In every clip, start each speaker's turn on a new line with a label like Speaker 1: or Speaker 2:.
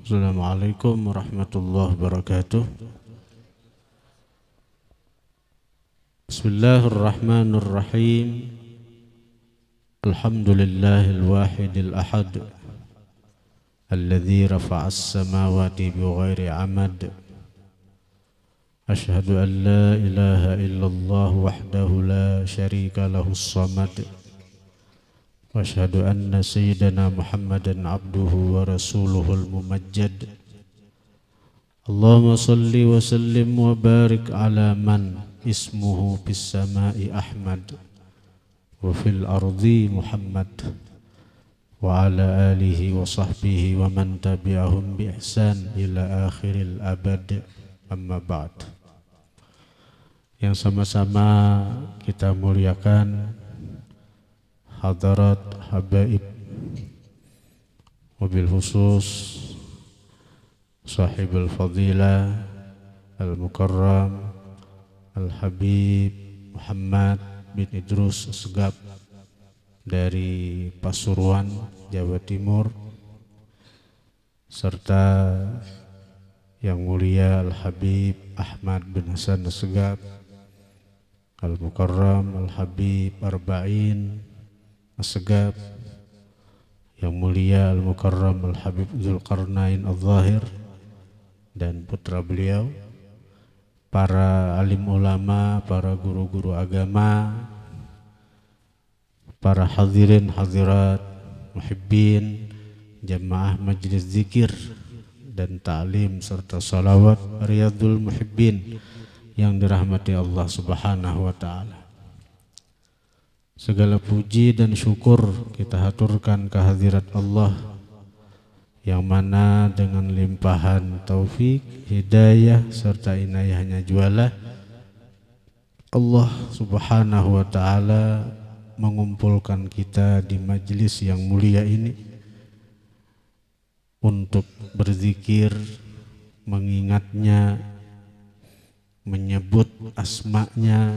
Speaker 1: Assalamualaikum warahmatullahi wabarakatuh. Bismillahirrahmanirrahim. Alhamdulillahil wahidil ahad alladzi rafa'as samawati bighairi amad. Ashhadu an la ilaha illallah wahdahu la syarika lahus samad. Wa ashhadu anna sayyidana Muhammadan abduhu wa rasuluhul mumajjad. Allahumma salli wa sallim wa barik ala man ismuhu bis samai Ahmad wa fil ardi Muhammad wa ala alihi wa sahbihi wa man tabi'ahum bi ihsan ila akhiril abad. Amma ba'd. Yang sama-sama kita muliakan hadirat habaib, wabil khusus sahibul fadilah al-mukarram al-habib Muhammad bin Idrus Assegaf dari Pasuruan, Jawa Timur, serta yang mulia al-habib Ahmad bin Hasan Assegaf al-mukarram al-habib Arba'in Assegaf, yang mulia Al-Mukarram Al-Habib Dzulqarnain Al-Zahir dan putra beliau, para alim ulama, para guru-guru agama, para hadirin hadirat, muhibbin, jamaah majlis zikir dan ta'lim serta salawat Riyadul Muhibbin yang dirahmati Allah Subhanahu wa ta'ala. Segala puji dan syukur kita haturkan kehadirat Allah yang mana dengan limpahan taufik, hidayah serta inayahnya jualah Allah Subhanahu wa ta'ala mengumpulkan kita di majlis yang mulia ini untuk berzikir, mengingatnya, menyebut asma-Nya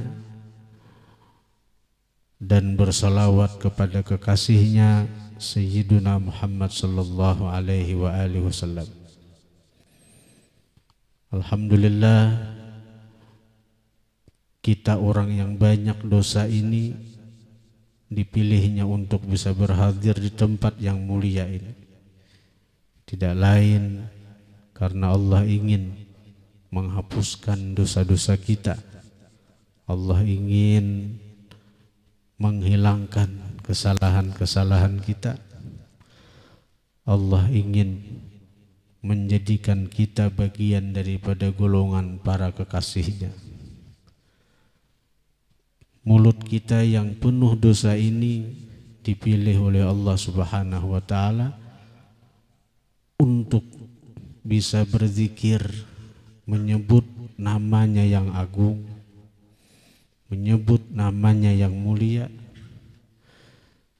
Speaker 1: dan bersalawat kepada kekasihnya Sayyiduna Muhammad sallallahu alaihi wa alihi wasallam. Alhamdulillah, kita orang yang banyak dosa ini dipilihnya untuk bisa berhadir di tempat yang mulia ini. Tidak lain karena Allah ingin menghapuskan dosa-dosa kita. Allah ingin menghilangkan kesalahan-kesalahan kita. Allah ingin menjadikan kita bagian daripada golongan para kekasihnya. Mulut kita yang penuh dosa ini dipilih oleh Allah Subhanahu wa ta'ala untuk bisa berzikir, menyebut namanya yang agung, menyebut namanya yang mulia.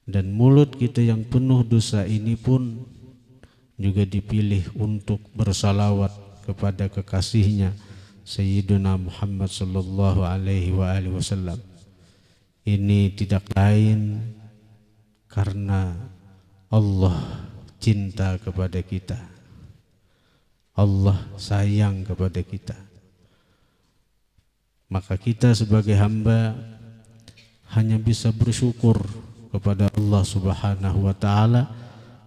Speaker 1: Dan mulut kita yang penuh dosa ini pun juga dipilih untuk bersalawat kepada kekasihnya Sayyiduna Muhammad sallallahu alaihi wa alihi wasallam. Ini tidak lain karena Allah cinta kepada kita, Allah sayang kepada kita. Maka kita sebagai hamba hanya bisa bersyukur kepada Allah Subhanahu wa ta'ala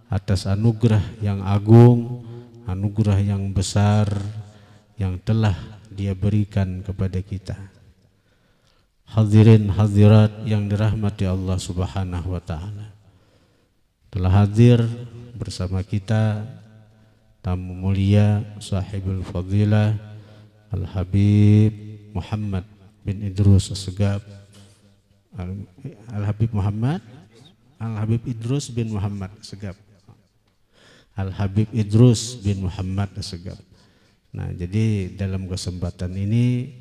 Speaker 1: atas anugerah yang agung, anugerah yang besar yang telah Dia berikan kepada kita. Hadirin hadirat yang dirahmati Allah Subhanahu wa ta'ala, telah hadir bersama kita tamu mulia sahibul fadilah Al-Habib Muhammad bin Idrus Assegaf, Al-Habib Muhammad, Al-Habib Idrus bin Muhammad Assegaf, Al-Habib Idrus bin Muhammad Assegaf. Nah, jadi dalam kesempatan ini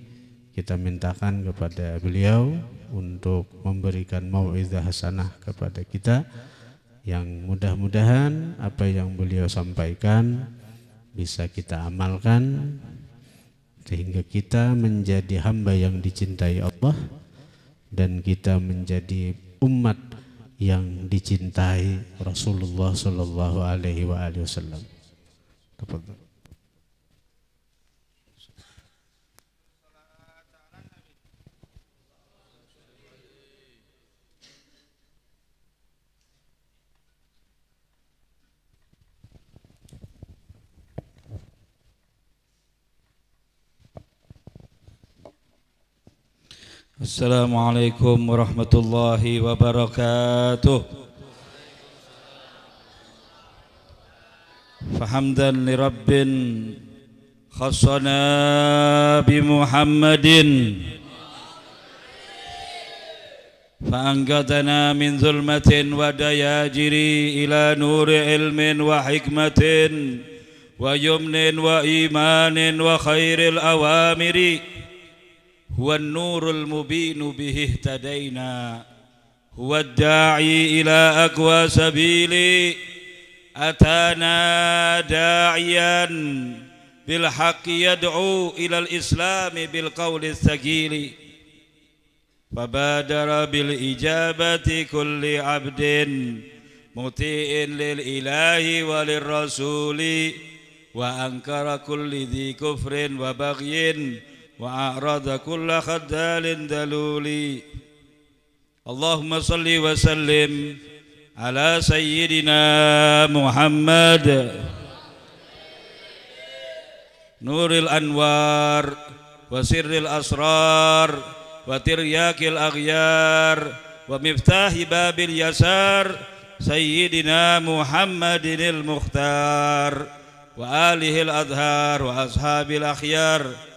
Speaker 1: kita mintakan kepada beliau untuk memberikan mau'izah hasanah kepada kita, yang mudah-mudahan apa yang beliau sampaikan bisa kita amalkan sehingga kita menjadi hamba yang dicintai Allah dan kita menjadi umat yang dicintai Rasulullah sallallahu alaihi wasallam. Tafadhal.
Speaker 2: Assalamualaikum warahmatullahi wabarakatuh. Fahamdan li rabbin khassana bi Muhammadin fa'anqadhana min zulmatin wa dayajiri ila nuri ilmin wa hikmatin wa yumnin wa imanin wa khairil awamiri. Huwa an-nurul mubinu bihi ihtadaina huwa ad-da'i ila aqwa sabili atana da'iyan bil haqqi yad'u ila al-islami bil qawli as-sagili fabadara bil ijabati kulli 'abdin muti'in lil ilahi walir rasuli wa ankara kulli dhi kufrin wa baghyin وأعرض كل خدال دلولي اللهم صل وسلم على سيدنا محمد نور الأنوار وسر الأسرار وترياك الأغيار ومفتاح باب اليسار سيدنا محمد المختار وآله الأطهار وأصحاب الأخيار.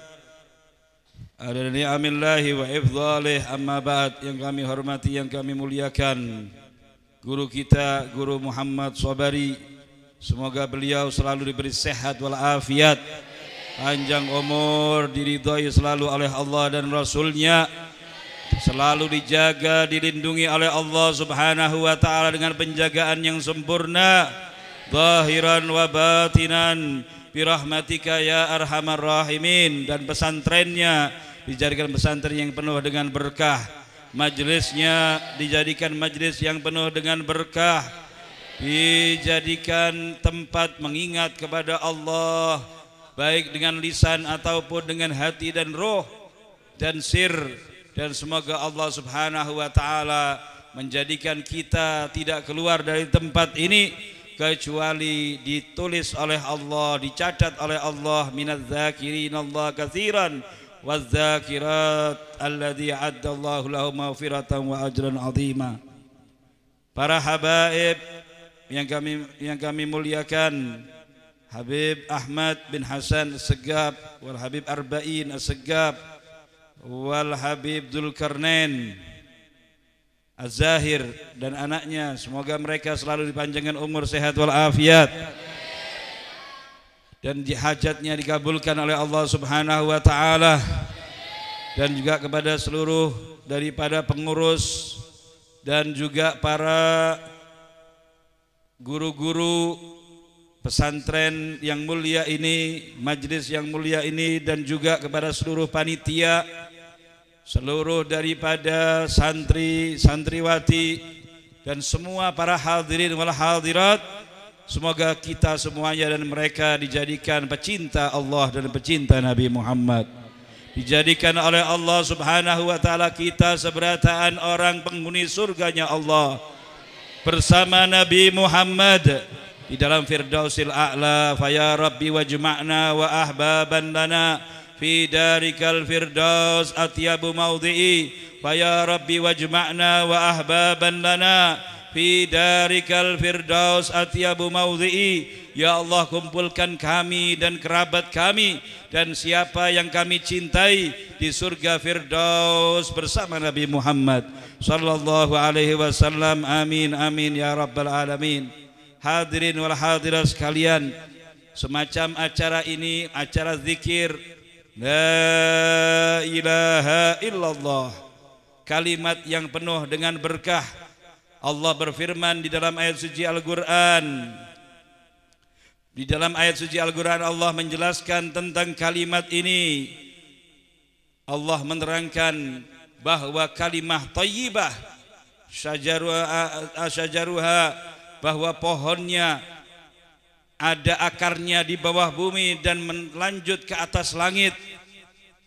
Speaker 2: Ada ni'amillahi wa ifdhalih, amma ba'd. Yang kami hormati, yang kami muliakan guru kita, Guru Muhammad Sobari, semoga beliau selalu diberi sehat wal afiat, panjang umur, diridhai selalu oleh Allah dan Rasulnya, selalu dijaga, dilindungi oleh Allah subhanahu wa ta'ala dengan penjagaan yang sempurna, zahiran wa batinan, birahmatika ya arhamar rahimin. Dan pesantrennya dijadikan pesantren yang penuh dengan berkah, majelisnya dijadikan majelis yang penuh dengan berkah, dijadikan tempat mengingat kepada Allah baik dengan lisan ataupun dengan hati dan roh dan sir. Dan semoga Allah subhanahu wa ta'ala menjadikan kita tidak keluar dari tempat ini kecuali ditulis oleh Allah, dicatat oleh Allah, minadz zakirin Allah katsiran waz-zakirat alladzi a'addallahu lahum maghfiratan wa ajran 'azima. Para habaib yang kami muliakan, Habib Ahmad bin Hasan As-Segaf wal Habib Arba'in As-Segaf wal Habib Dzulkarnain Az-Zahir dan anaknya, semoga mereka selalu dipanjangkan umur, sehat wal afiat, dan hajatnya dikabulkan oleh Allah subhanahu wa ta'ala. Dan juga kepada seluruh daripada pengurus dan juga para guru-guru pesantren yang mulia ini, majlis yang mulia ini, dan juga kepada seluruh panitia, seluruh daripada santri, santriwati, dan semua para hadirin wal hadirat. Semoga kita semuanya dan mereka dijadikan pecinta Allah dan pecinta Nabi Muhammad, dijadikan oleh Allah subhanahu wa ta'ala kita seberataan orang penghuni surganya Allah bersama Nabi Muhammad di dalam Firdausil A'la. Fa ya Rabbi wajma'na wa ahbaban lana fi darikal firdaus atyabu maudhi'i. Fa ya Rabbi wajma'na wa ahbaban lana fi darikal firdaus atyabu maudhi'i. Ya Allah, kumpulkan kami dan kerabat kami dan siapa yang kami cintai di surga firdaus bersama Nabi Muhammad sallallahu alaihi wasallam. Amin amin ya rabbal alamin. Hadirin wal hadirat sekalian, semacam acara ini acara zikir la ilaha illallah, kalimat yang penuh dengan berkah. Allah berfirman di dalam ayat suci Al-Quran. Di dalam ayat suci Al-Quran Allah menjelaskan tentang kalimat ini. Allah menerangkan bahwa kalimah thayyibah syajaruha, bahwa pohonnya ada akarnya di bawah bumi dan melanjut ke atas langit,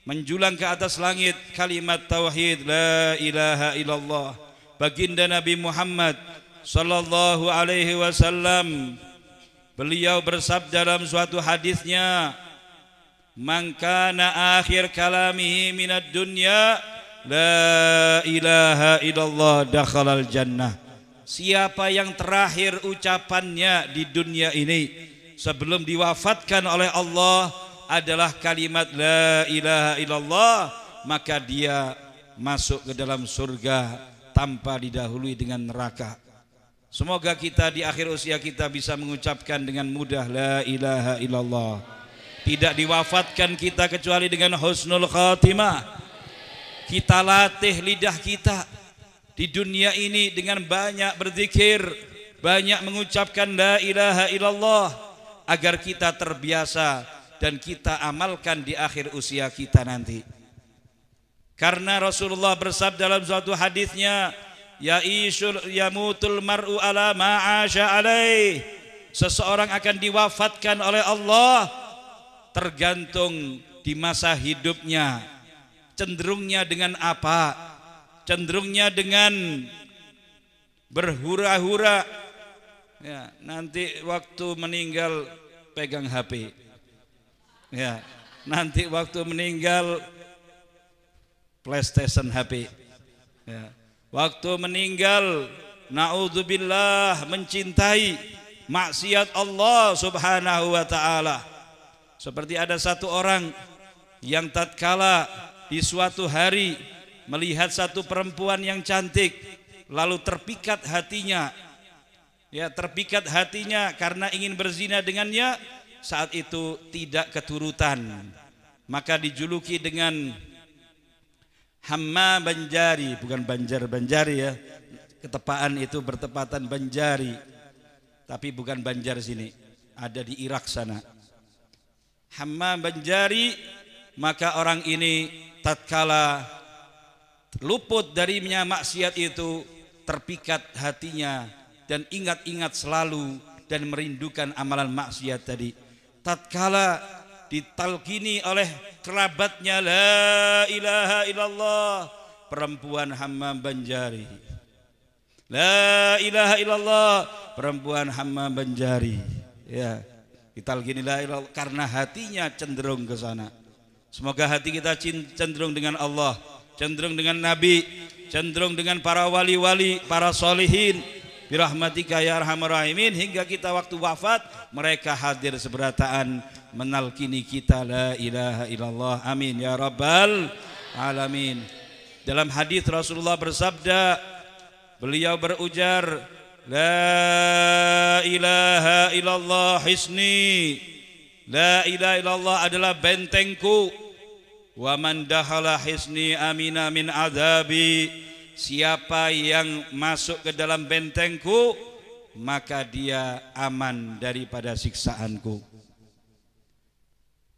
Speaker 2: menjulang ke atas langit kalimat tauhid la ilaha illallah. Baginda Nabi Muhammad sallallahu alaihi wasallam, beliau bersabda dalam suatu hadisnya, man kana akhir kalamihi minad dunya la ilaha illallah dakhalal jannah. Siapa yang terakhir ucapannya di dunia ini sebelum diwafatkan oleh Allah adalah kalimat la ilaha illallah, maka dia masuk ke dalam surga tanpa didahului dengan neraka. Semoga kita di akhir usia kita bisa mengucapkan dengan mudah la ilaha illallah. Tidak diwafatkan kita kecuali dengan husnul khatimah. Kita latih lidah kita di dunia ini dengan banyak berzikir, banyak mengucapkan la ilaha illallah, agar kita terbiasa dan kita amalkan di akhir usia kita nanti. Karena Rasulullah bersabda dalam suatu hadisnya, yamutul mar'u ala ma'asha alaih. Seseorang akan diwafatkan oleh Allah tergantung di masa hidupnya. Cenderungnya dengan apa? Cenderungnya dengan berhura-hura, ya, nanti waktu meninggal pegang HP, ya, nanti waktu meninggal PlayStation HP, ya, waktu meninggal naudzubillah mencintai maksiat Allah subhanahu wa ta'ala. Seperti ada satu orang yang tatkala di suatu hari melihat satu perempuan yang cantik, lalu terpikat hatinya, ya, terpikat hatinya karena ingin berzina dengannya. Saat itu tidak keturutan, maka dijuluki dengan Hamma Banjari, bukan Banjar-Banjari ya, ketepaan itu bertepatan Banjari, tapi bukan Banjar sini, ada di Irak sana. Hamma Banjari, maka orang ini tatkala luput darinya maksiat itu, terpikat hatinya dan ingat-ingat selalu dan merindukan amalan maksiat tadi. Tatkala ditalkini oleh kerabatnya la ilaha illallah, perempuan Hammam Banjari, la ilaha illallah, perempuan Hammam Banjari, ya, ditalkini la ilaha illallah karena hatinya cenderung ke sana. Semoga hati kita cenderung dengan Allah, cenderung dengan Nabi, cenderung dengan para wali-wali, para solihin, birahmatika ya arhamar rahimin, hingga kita waktu wafat mereka hadir seberataan menalkini kita la ilaha illallah. Amin ya rabbal alamin. Dalam hadis Rasulullah bersabda, beliau berujar, la ilaha illallah hisni, la ilaha illallah adalah bentengku. Wa man dakhala hisni amina min adzabi, siapa yang masuk ke dalam bentengku maka dia aman daripada siksaanku.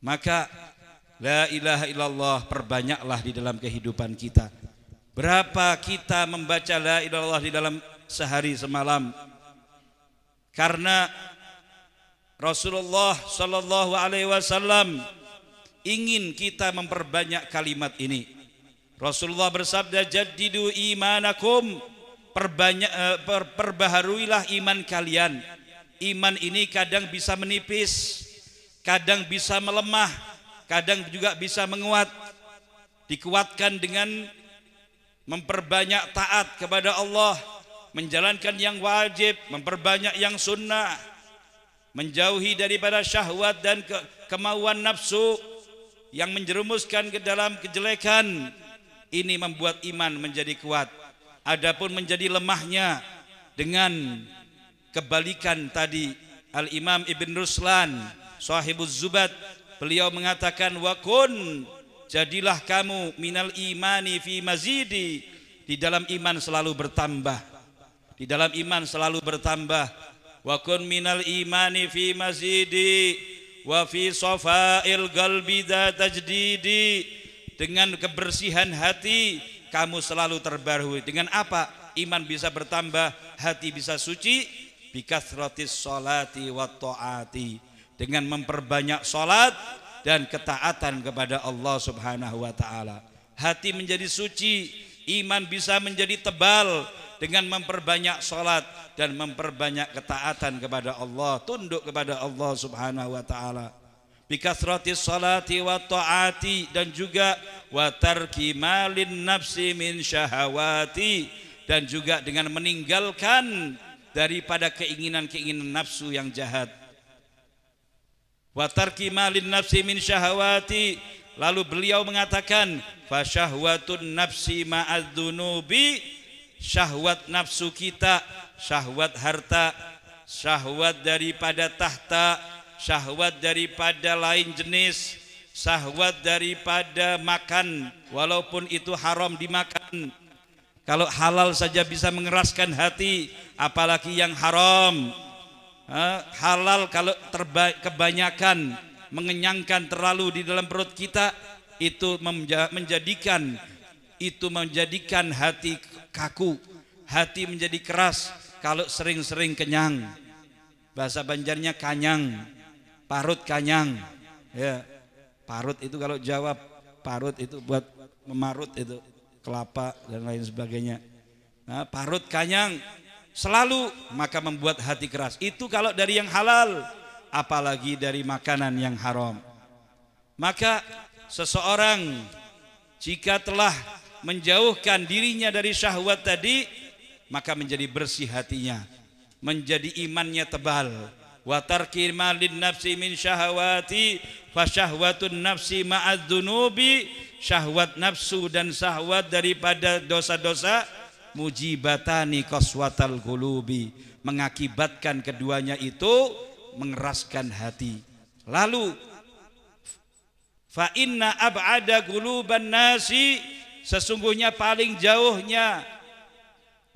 Speaker 2: Maka la ilaha illallah perbanyaklah di dalam kehidupan kita. Berapa kita membaca la ilaha illallah di dalam sehari semalam? Karena Rasulullah sallallahu alaihi wasallam ingin kita memperbanyak kalimat ini. Rasulullah bersabda, jaddidu imanakum, perbaharuilah iman kalian. Iman ini kadang bisa menipis, kadang bisa melemah, kadang juga bisa menguat. Dikuatkan dengan memperbanyak taat kepada Allah, menjalankan yang wajib, memperbanyak yang sunnah, menjauhi daripada syahwat dan kemauan nafsu yang menjerumuskan ke dalam kejelekan. Ini membuat iman menjadi kuat. Adapun menjadi lemahnya dengan kebalikan tadi, Al-Imam Ibn Ruslan Sahibuz Zubat, beliau mengatakan, wa kun, jadilah kamu minal imani fi mazidi, di dalam iman selalu bertambah, di dalam iman selalu bertambah. Wa kun minal imani fi mazidi wa fi safail qalbi tajdidi, dengan kebersihan hati kamu selalu terbaharui. Dengan apa iman bisa bertambah, hati bisa suci? bikasratis sholati wa ta'ati, dengan memperbanyak salat dan ketaatan kepada Allah Subhanahu wa taala. Hati menjadi suci, iman bisa menjadi tebal dengan memperbanyak salat dan memperbanyak ketaatan kepada Allah, tunduk kepada Allah Subhanahu wa taala. Bikasratis salati wa ta'ati, dan juga wa tarki malin nafsi min syahawati, dan juga dengan meninggalkan daripada keinginan-keinginan nafsu yang jahat. Wa tarki malin nafsi min syahawati, lalu beliau mengatakan fa syahwatun nafsi ma'adzunubi, syahwat nafsu kita, syahwat harta, syahwat daripada tahta, syahwat daripada lain jenis, syahwat daripada makan walaupun itu haram dimakan. Kalau halal saja bisa mengeraskan hati, apalagi yang haram. Halal kalau kebanyakan mengenyangkan terlalu di dalam perut kita, itu menjadikan hati kaku, hati menjadi keras kalau sering-sering kenyang. Bahasa Banjarnya kanyang, parut kanyang. Ya, parut itu kalau Jawa, parut itu buat memarut itu kelapa dan lain sebagainya. Nah, parut kanyang selalu, maka membuat hati keras. Itu kalau dari yang halal, apalagi dari makanan yang haram. Maka seseorang jika telah menjauhkan dirinya dari syahwat tadi, maka menjadi bersih hatinya, menjadi imannya tebal. Wa tarki malin nafsi min syahawati fa syahwatun nafsi ma'adzunubi, syahwat nafsu dan syahwat daripada dosa-dosa mujibatani qaswatal qulubi, mengakibatkan keduanya itu mengeraskan hati. Lalu fa inna ab'ada quluban nasi, sesungguhnya paling jauhnya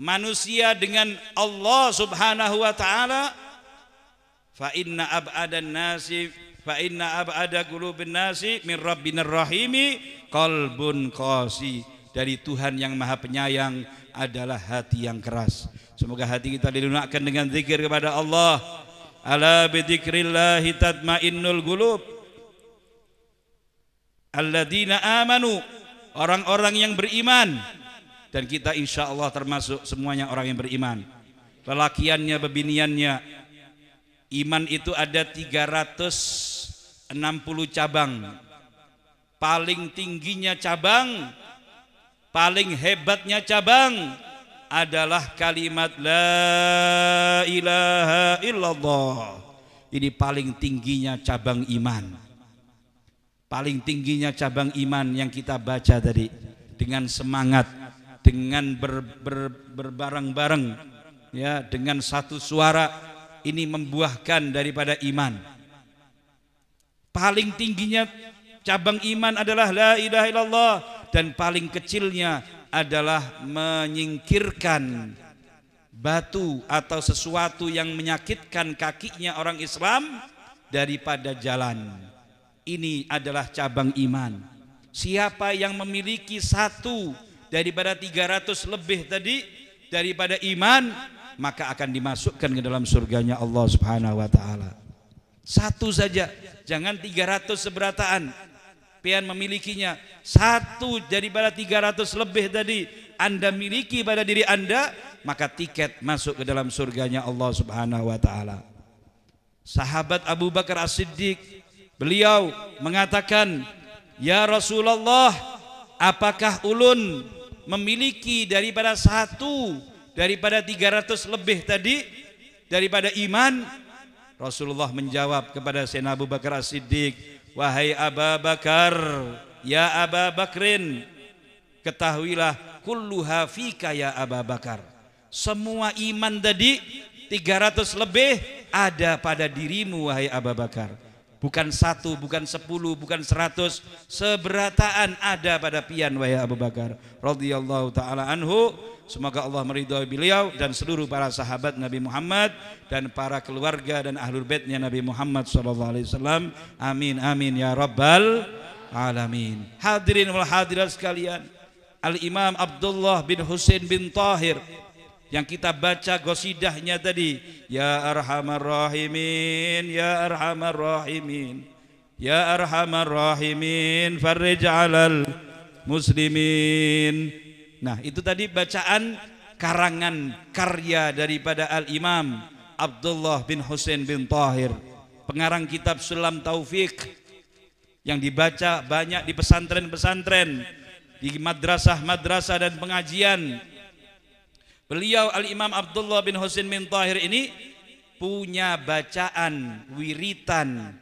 Speaker 2: manusia dengan Allah Subhanahu wa taala, fa inna ab'adan nasi fa inna ab'ada qulubin nasi min rabbinar rahimi qalbun qasi, dari Tuhan yang Maha Penyayang adalah hati yang keras. Semoga hati kita dilunakkan dengan zikir kepada Allah. Ala bidzikrillahi tatmainnul qulub. Alladzina amanu, orang-orang yang beriman, dan kita insya Allah termasuk semuanya orang yang beriman. Lelakiannya, bebiniannya, iman itu ada 360 cabang. Paling tingginya cabang, paling hebatnya cabang adalah kalimat la ilaha illallah. Ini paling tingginya cabang iman. Paling tingginya cabang iman yang kita baca tadi, dengan semangat, dengan berbareng-bareng, ya, dengan satu suara, ini membuahkan daripada iman. Paling tingginya cabang iman adalah la ilaha illallah, dan paling kecilnya adalah menyingkirkan batu atau sesuatu yang menyakitkan kakinya orang Islam daripada jalan. Ini adalah cabang iman. Siapa yang memiliki satu daripada 300 lebih tadi daripada iman, maka akan dimasukkan ke dalam surganya Allah Subhanahu wa taala. Satu saja, jangan 300 seberataan. Pian memilikinya satu daripada 300 lebih tadi Anda miliki pada diri Anda, maka tiket masuk ke dalam surganya Allah Subhanahu wa taala. Sahabat Abu Bakar As-Siddiq, beliau mengatakan, "Ya Rasulullah, apakah ulun memiliki daripada satu daripada 300 lebih tadi daripada iman?" Rasulullah menjawab kepada Sayyidina Abu Bakar As-Siddiq, "Wahai Abu Bakar, ya Abu Bakrin, ketahuilah kulluha fika ya Abu Bakar." Semua iman tadi 300 lebih ada pada dirimu wahai Abu Bakar. Bukan satu, bukan 10, bukan 100, seberataan ada pada pian wahai Abu Bakar radhiyallahu taala anhu. Semoga Allah meridhai beliau dan seluruh para sahabat Nabi Muhammad dan para keluarga dan ahlul baitnya Nabi Muhammad SAW. Amin amin ya rabbal alamin. Hadirin wal hadirat sekalian, Al-Imam Abdullah bin Husain bin Tahir yang kita baca gosidahnya tadi, ya arhamar rahimin, ya arhamar rahimin, ya arhamar rahimin, farij 'alal muslimin. Nah, itu tadi bacaan karangan karya daripada Al-Imam Abdullah bin Husain bin Tahir, pengarang kitab Sulam Taufik, yang dibaca banyak di pesantren-pesantren, di madrasah-madrasah dan pengajian. Beliau Al-Imam Abdullah bin Husain bin Tahir ini punya bacaan wiritan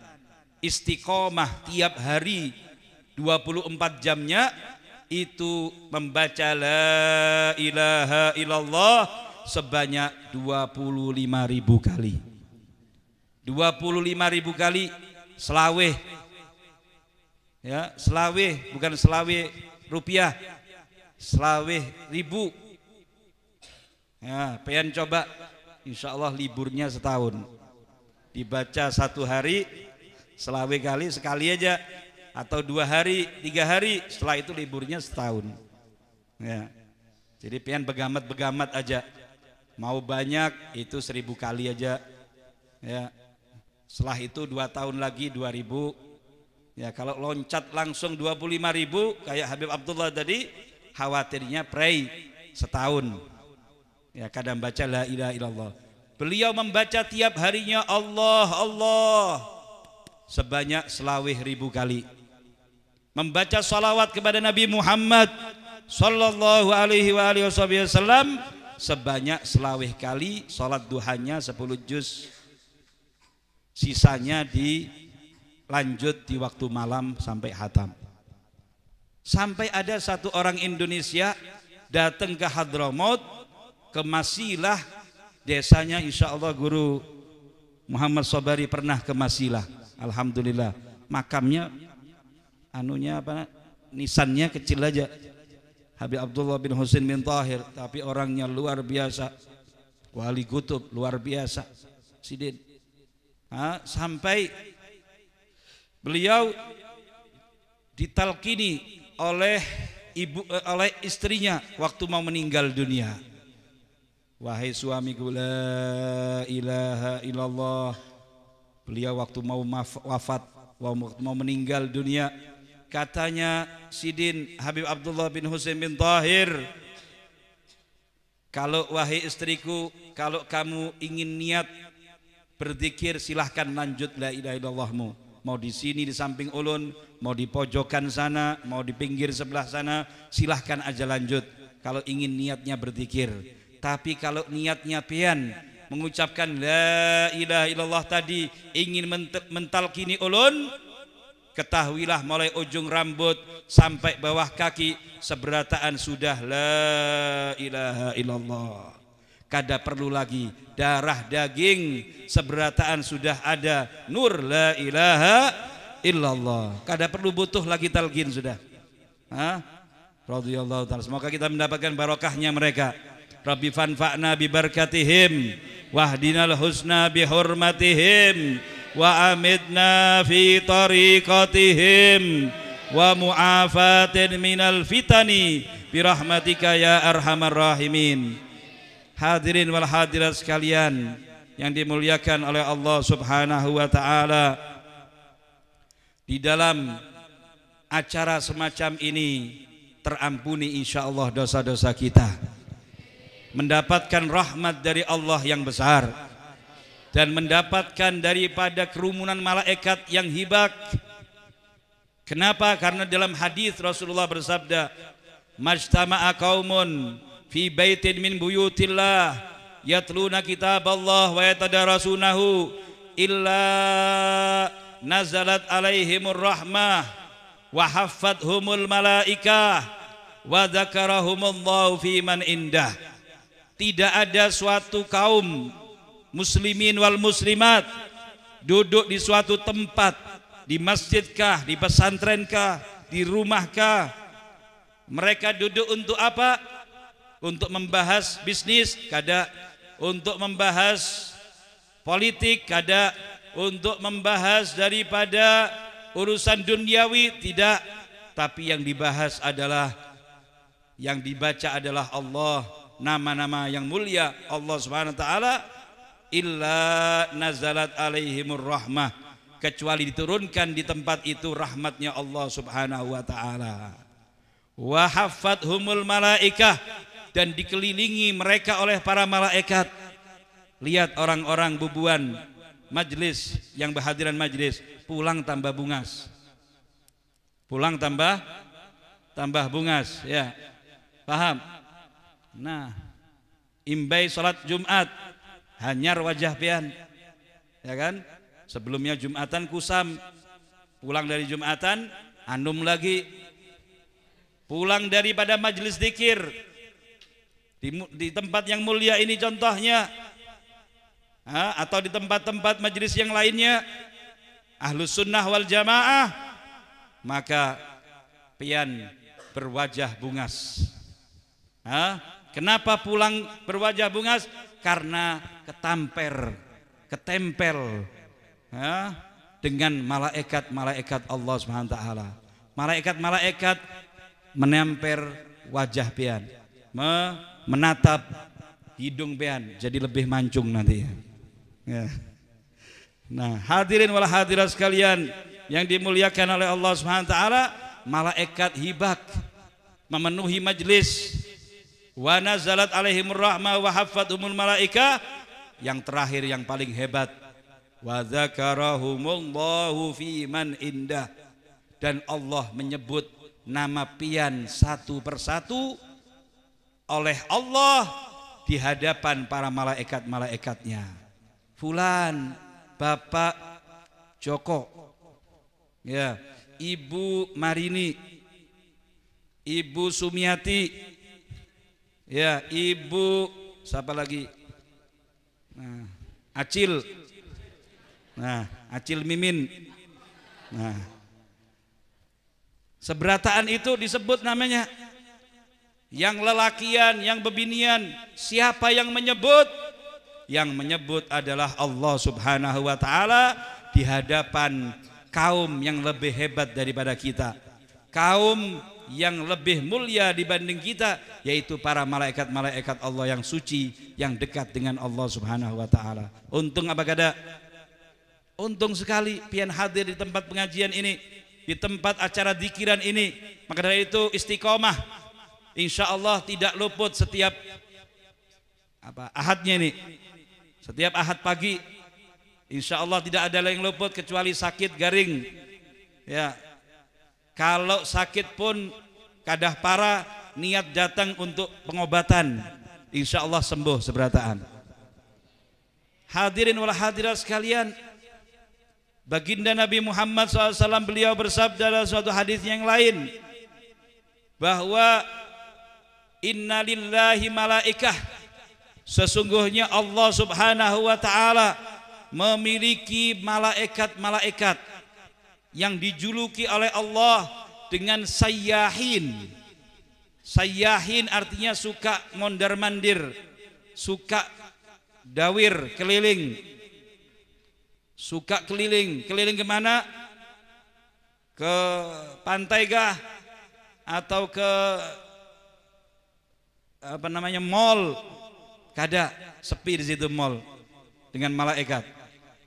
Speaker 2: istiqomah tiap hari 24 jamnya itu membaca la ilaha illallah sebanyak 25.000 kali. 25.000 kali selaweh. Ya, selaweh bukan selaweh rupiah. Selaweh ribu. Ya, pengen coba, insya Allah liburnya setahun. Dibaca 1 hari, selaweh kali sekali aja, atau 2 hari, 3 hari, setelah itu liburnya setahun. Ya, jadi pengen begamat-begamat aja. Mau banyak itu 1000 kali aja. Ya, setelah itu 2 tahun lagi 2000. Ya, kalau loncat langsung 25.000 kayak Habib Abdullah tadi, khawatirnya pray setahun. Ya, kadang baca la ilaha illallah. Beliau membaca tiap harinya Allah Allah sebanyak selawih 1000 kali. Membaca salawat kepada Nabi Muhammad sallallahu alaihi wasallam sebanyak selawih kali. Salat duhanya 10 juz, sisanya dilanjut di waktu malam sampai khatam. Sampai ada satu orang Indonesia datang ke Hadramaut, ke Masilah, desanya insya Allah Guru Muhammad Sobari pernah ke Masilah. Alhamdulillah, makamnya anunya apa, nisannya kecil aja, Habib Abdullah bin Husain bin Tahir, tapi orangnya luar biasa, wali kutub luar biasa Sidin. Sampai beliau ditalkini oleh istrinya waktu mau meninggal dunia. Wahai suamiku, la ilaha illallah. Beliau waktu mau wafat, waktu mau meninggal dunia, katanya Sidin Habib Abdullah bin Husain bin Tahir, kalau wahai istriku, kalau kamu ingin niat berzikir silahkan lanjut la ilaha illallahmu. Mau di sini di samping ulun, mau di pojokan sana, mau di pinggir sebelah sana, silahkan aja lanjut kalau ingin niatnya berzikir. Tapi kalau niatnya pian mengucapkan la ilaha illallah tadi, ingin mentalkini ulun, ketahuilah mulai ujung rambut sampai bawah kaki seberataan sudah la ilaha illallah. Kada perlu lagi darah daging, seberataan sudah ada nur la ilaha illallah. Kada perlu butuh lagi talqin sudah. Radhiyallahu ta'ala. Semoga kita mendapatkan barokahnya mereka. Rabbi fanfa'na bi barakatihim wahdinal husna bi hurmatihim wa amitna fi tariqatihim wa mu'afatin minal fitani bi rahmatika ya arhamar rahimin. Hadirin wal hadirat sekalian yang dimuliakan oleh Allah Subhanahu wa taala, di dalam acara semacam ini terampuni insyaallah dosa-dosa kita, mendapatkan rahmat dari Allah yang besar, dan mendapatkan daripada kerumunan malaikat yang hibak. Kenapa? Karena dalam hadis Rasulullah bersabda, majtama'a qaumun fi baitin min buyutillah yatluna kitaballah wa yatadarasunahu illa nazalat alaihimur rahmah wa haffathumul malaikah wa dzakarahumullahu fi man indah. Tidak ada suatu kaum muslimin wal muslimat duduk di suatu tempat, di masjidkah, di pesantrenkah, di rumahkah, mereka duduk untuk apa? Untuk membahas bisnis, kada. Untuk membahas politik, kada. Untuk membahas daripada urusan duniawi, tidak. Tapi yang dibahas adalah, yang dibaca adalah Allah, nama-nama yang mulia Allah Subhanahu wa taala, illa nazalat alaihimur rahmah, kecuali diturunkan di tempat itu rahmatnya Allah Subhanahu wa taala. Wa haffathumul malaikah, dan dikelilingi mereka oleh para malaikat. Lihat orang-orang bubuan majlis, yang berhadiran majlis, pulang tambah bungas. Pulang tambah bungas, ya. Paham? Nah, imbai salat Jumat, hanyar wajah pian, ya kan? Sebelumnya Jumatan kusam, pulang dari Jumatan anum lagi, pulang daripada majlis zikir di tempat yang mulia ini contohnya, atau di tempat-tempat majlis yang lainnya Ahlus Sunnah wal Jamaah, maka pian berwajah bungas. Kenapa pulang berwajah bungas? Karena ketempel dengan malaikat Allah Subhanahu wa taala. Malaikat menempel wajah pian, menatap hidung pian, jadi lebih mancung nanti ya. Nah, hadirin wal hadirat sekalian yang dimuliakan oleh Allah Subhanahu wa taala, malaikat hibak memenuhi majlis. Wa nazalat alaihimur rahmah wa haffathumul malaikah, yang terakhir yang paling hebat, wa dzakarahumullahu fi man indah, dan Allah menyebut nama pian satu persatu oleh Allah di hadapan para malaikat-malaikatnya. Fulan, Bapak Joko, ya, Ibu Marini, Ibu Sumiati, ya, Ibu siapa lagi? Nah, Acil. Nah, Acil Mimin. Nah, seberataan itu disebut namanya. Yang lelakian, yang bebinian, siapa yang menyebut? Yang menyebut adalah Allah Subhanahu wa taala di hadapan kaum yang lebih hebat daripada kita, kaum yang lebih mulia dibanding kita, yaitu para malaikat-malaikat Allah yang suci, yang dekat dengan Allah Subhanahu wa taala. Untung apa kada? Untung sekali pian hadir di tempat pengajian ini, di tempat acara zikiran ini. Maka dari itu istiqomah, insya Allah tidak luput setiap ahadnya ini. Setiap ahad pagi insya Allah tidak ada yang luput kecuali sakit garing, ya. Kalau sakit pun kadah parah, niat datang untuk pengobatan, insya Allah sembuh seberataan. Hadirin wal hadirat sekalian, baginda Nabi Muhammad SAW beliau bersabda dalam suatu hadis yang lain bahwa innalillahi malaikah, sesungguhnya Allah Subhanahu wa taala memiliki malaikat-malaikat yang dijuluki oleh Allah dengan sayyahin. Sayyahin artinya suka mondar-mandir, suka dawir keliling. Suka keliling kemana? Ke pantai kah? Atau ke mall? Kada, sepi di situ mall dengan malaikat,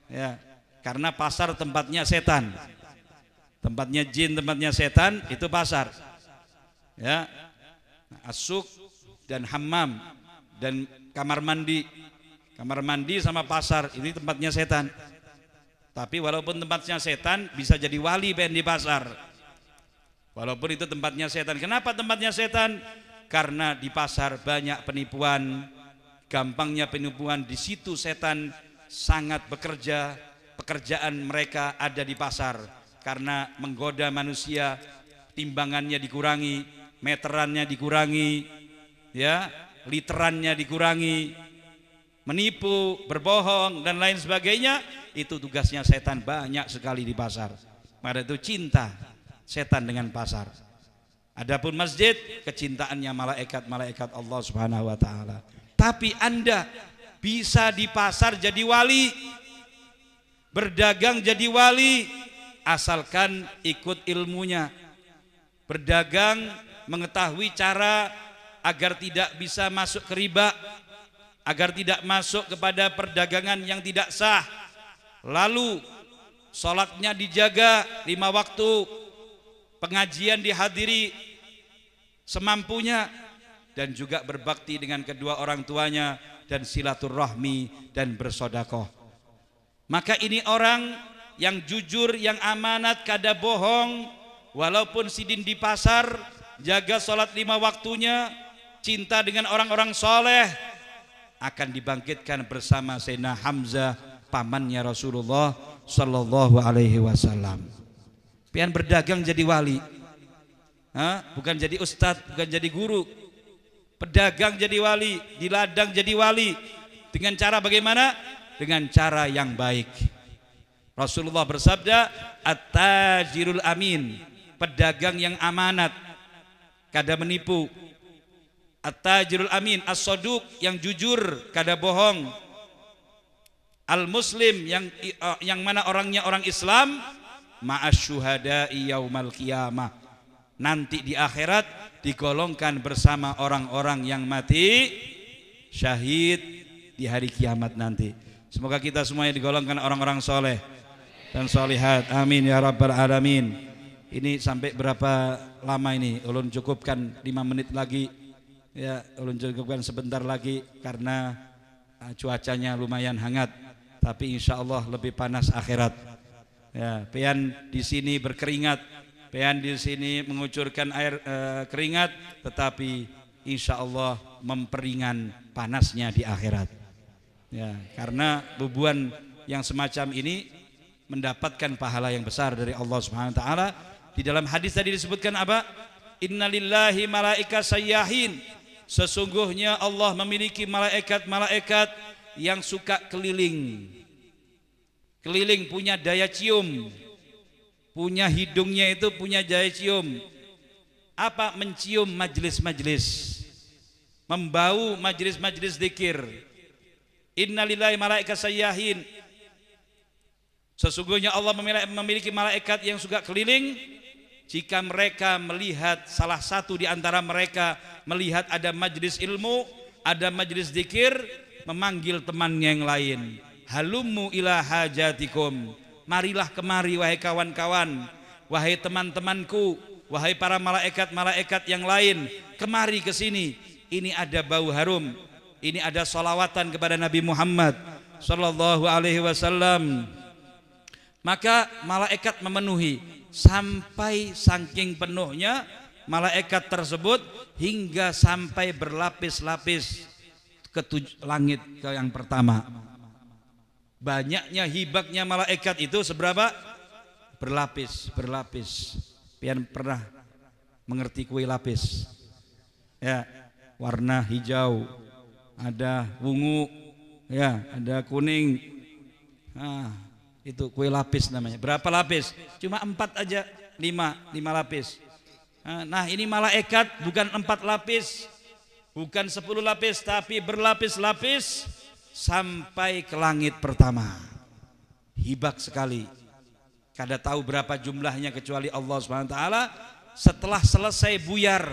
Speaker 2: ya, karena pasar tempatnya setan, tempatnya jin, tempatnya setan, itu pasar, ya. Asuk dan hammam dan kamar mandi sama pasar ini tempatnya setan. Tapi walaupun tempatnya setan, bisa jadi wali pengen di pasar, walaupun itu tempatnya setan. Kenapa tempatnya setan? Karena di pasar banyak penipuan, gampangnya penipuan. Di situ setan sangat bekerja, pekerjaan mereka ada di pasar, karena menggoda manusia, timbangannya dikurangi, meterannya dikurangi, ya, literannya dikurangi, menipu, berbohong dan lain sebagainya. Itu tugasnya setan banyak sekali di pasar. Maka itu cinta setan dengan pasar. Adapun masjid, kecintaannya malaikat-malaikat Allah Subhanahu wa taala. Tapi Anda bisa di pasar jadi wali, berdagang jadi wali, asalkan ikut ilmunya. Berdagang, mengetahui cara agar tidak bisa masuk ke riba, agar tidak masuk kepada perdagangan yang tidak sah. Lalu sholatnya dijaga 5 waktu, pengajian dihadiri semampunya, dan juga berbakti dengan kedua orang tuanya, dan silaturahmi dan bersodakoh. Maka ini orang yang jujur, yang amanat, kada bohong, walaupun sidin di pasar, jaga sholat 5 waktunya, cinta dengan orang-orang soleh, akan dibangkitkan bersama Sayyidina Hamzah, pamannya Rasulullah Sallallahu Alaihi Wasallam. Pian berdagang jadi wali, bukan jadi ustadz, bukan jadi guru. Pedagang jadi wali, di ladang jadi wali. Dengan cara bagaimana? Dengan cara yang baik. Rasulullah bersabda, at-tajirul amin, pedagang yang amanat, kada menipu. At-tajirul amin, as-saduq, yang jujur, kada bohong. Al-muslim, yang mana orangnya orang Islam, ma'asyuhada'i yaumal qiyamah, nanti di akhirat digolongkan bersama orang-orang yang mati syahid di hari kiamat nanti. Semoga kita semuanya digolongkan orang-orang soleh dan solihat, amin ya rabbal alamin. Ini sampai berapa lama ini? Ulun cukupkan 5 menit lagi ya, ulun cukupkan sebentar lagi karena cuacanya lumayan hangat, tapi insya Allah lebih panas akhirat ya. Pian di sini berkeringat, pian di sini mengucurkan air keringat, tetapi insya Allah memperingan panasnya di akhirat ya, karena bubuan yang semacam ini mendapatkan pahala yang besar dari Allah Subhanahu wa taala. Di dalam hadis tadi disebutkan apa? Innalillahi malaika sayyahin, sesungguhnya Allah memiliki malaikat-malaikat yang suka keliling, punya daya cium, punya hidungnya itu punya daya cium. Apa? Mencium majlis-majlis, membau majlis-majlis zikir. Innalillahi malaika sayyahin, sesungguhnya Allah memiliki malaikat yang suka keliling. Jika mereka melihat salah satu di antara mereka melihat ada majlis ilmu, ada majlis zikir, memanggil temannya yang lain. Halummu ila hajatikum, marilah kemari wahai kawan-kawan, wahai teman-temanku, wahai para malaikat-malaikat yang lain, kemari ke sini. Ini ada bau harum, ini ada salawatan kepada Nabi Muhammad sallallahu alaihi wasallam. Maka malaikat memenuhi, sampai saking penuhnya malaikat tersebut hingga sampai berlapis-lapis ke langit ke yang pertama. Banyaknya hibaknya malaikat itu seberapa? Berlapis. Pian pernah mengerti kue lapis ya, warna hijau, ada ungu ya, ada kuning, itu kue lapis namanya. Berapa lapis? Cuma 4 aja, 5 lapis. Nah ini malaikat bukan 4 lapis, bukan 10 lapis, tapi berlapis-lapis sampai ke langit pertama. Hibak sekali, kada tahu berapa jumlahnya kecuali Allah SWT. Setelah selesai buyar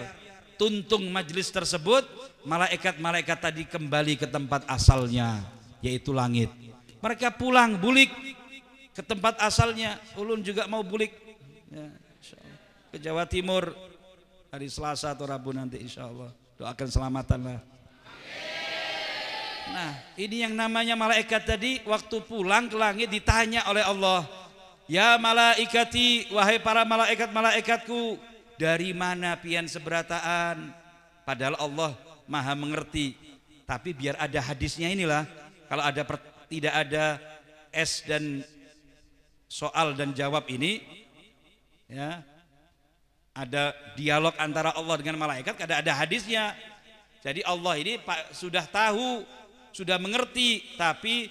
Speaker 2: tuntung majlis tersebut, malaikat-malaikat tadi kembali ke tempat asalnya, yaitu langit. Mereka pulang bulik ke tempat asalnya. Ulun juga mau bulik ya, ke Jawa Timur hari Selasa atau Rabu nanti insya Allah. Doakan selamatan lah. Nah ini yang namanya malaikat tadi, waktu pulang ke langit ditanya oleh Allah, ya malaikati, wahai para malaikat-malaikatku, dari mana pian seberataan? Padahal Allah maha mengerti, tapi biar ada hadisnya inilah. Kalau ada tidak ada es dan soal dan jawab ini ya, ada dialog antara Allah dengan malaikat, ada hadisnya. Jadi Allah ini sudah tahu, sudah mengerti, tapi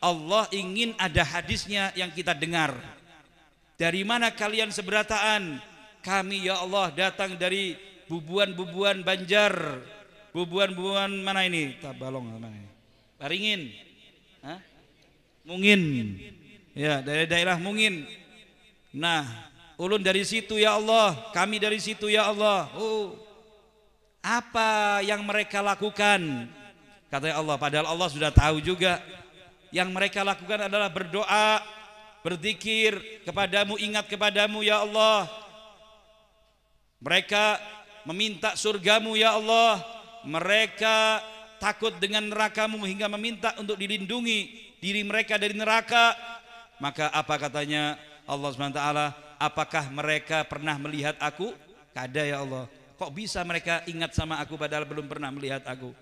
Speaker 2: Allah ingin ada hadisnya yang kita dengar. Dari mana kalian seberataan? Kami ya Allah datang dari bubuan-bubuan Banjar, bubuan-bubuan mana ini? Tabalong mana ini? Baringin, Mungin. Ya, dari daerah Mungin. Nah, ulun dari situ ya Allah, kami dari situ ya Allah. Oh, Apa yang mereka lakukan? Kata Allah, padahal Allah sudah tahu juga. Yang mereka lakukan adalah berdoa, berzikir kepadamu, ingat kepadamu ya Allah. Mereka meminta surgamu ya Allah. Mereka takut dengan nerakamu hingga meminta untuk dilindungi diri mereka dari neraka. Maka apa katanya Allah SWT? Apakah mereka pernah melihat aku? Kada ya Allah. Kok bisa mereka ingat sama aku padahal belum pernah melihat aku?